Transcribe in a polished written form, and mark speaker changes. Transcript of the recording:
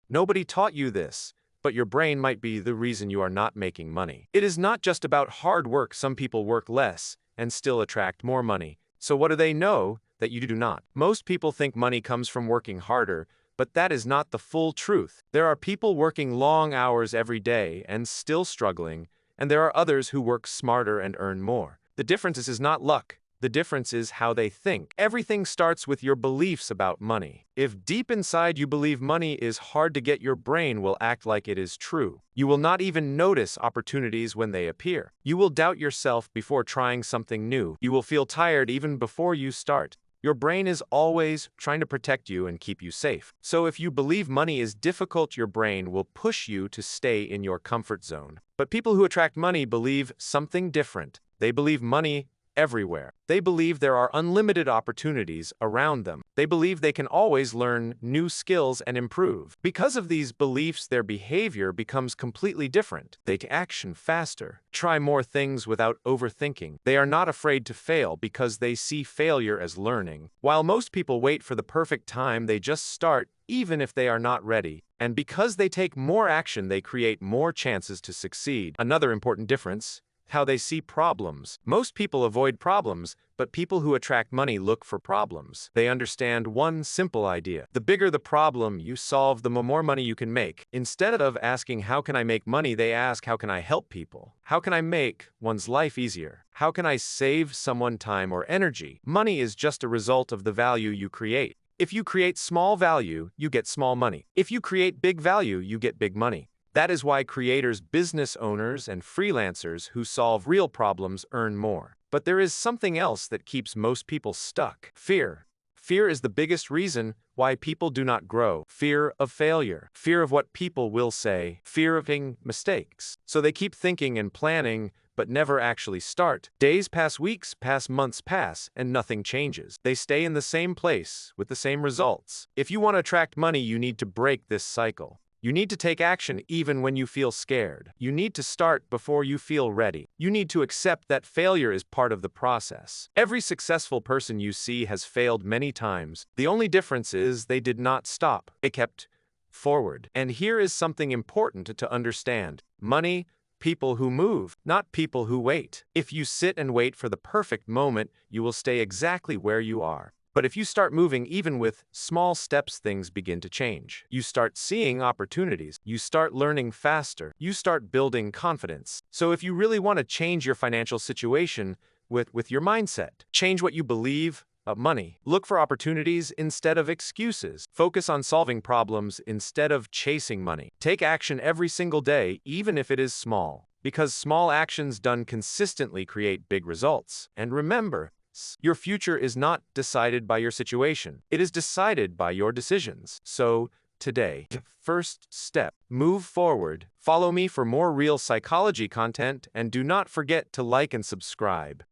Speaker 1: Nobody taught you this, but your brain might be the reason you are not making money. It is not just about hard work. Some people work less and still attract more money. So what do they know that you do not? Most people think money comes from working harder, but that is not the full truth. There are people working long hours every day and still struggling, and there are others who work smarter and earn more. The difference is not luck. The difference is how they think. Everything starts with your beliefs about money. If deep inside you believe money is hard to get, your brain will act like it is true. You will not even notice opportunities when they appear. You will doubt yourself before trying something new. You will feel tired even before you start. Your brain is always trying to protect you and keep you safe. So if you believe money is difficult, your brain will push you to stay in your comfort zone. But people who attract money believe something different. They believe money everywhere. They believe there are unlimited opportunities around them. They believe they can always learn new skills and improve. Because of these beliefs, their behavior becomes completely different. They take action faster, try more things without overthinking. They are not afraid to fail because they see failure as learning. While most people wait for the perfect time, they just start even if they are not ready. And because they take more action, they create more chances to succeed. Another important difference: how they see problems. Most people avoid problems, but people who attract money look for problems. They understand one simple idea: the bigger the problem you solve, the more money you can make. Instead of asking, how can I make money, they ask, how can I help people? How can I make one's life easier? How can I save someone time or energy? Money is just a result of the value you create. If you create small value, you get small money. If you create big value, you get big money. That is why creators, business owners, and freelancers who solve real problems earn more. But there is something else that keeps most people stuck: fear. Fear is the biggest reason why people do not grow. Fear of failure, fear of what people will say, fear of making mistakes. So they keep thinking and planning, but never actually start. Days pass, weeks pass, months pass, and nothing changes. They stay in the same place with the same results. If you want to attract money, you need to break this cycle. You need to take action even when you feel scared. You need to start before you feel ready. You need to accept that failure is part of the process. Every successful person you see has failed many times. The only difference is they did not stop. They kept forward. And here is something important to understand: money, people who move, not people who wait. If you sit and wait for the perfect moment, you will stay exactly where you are. But if you start moving, even with small steps, things begin to change. You start seeing opportunities. You start learning faster. You start building confidence. So if you really want to change your financial situation with your mindset, change what you believe about money. Look for opportunities instead of excuses. Focus on solving problems instead of chasing money. Take action every single day, even if it is small, because small actions done consistently create big results. And remember, your future is not decided by your situation. It is decided by your decisions. So, today, first step, move forward. Follow me for more real psychology content, and do not forget to like and subscribe.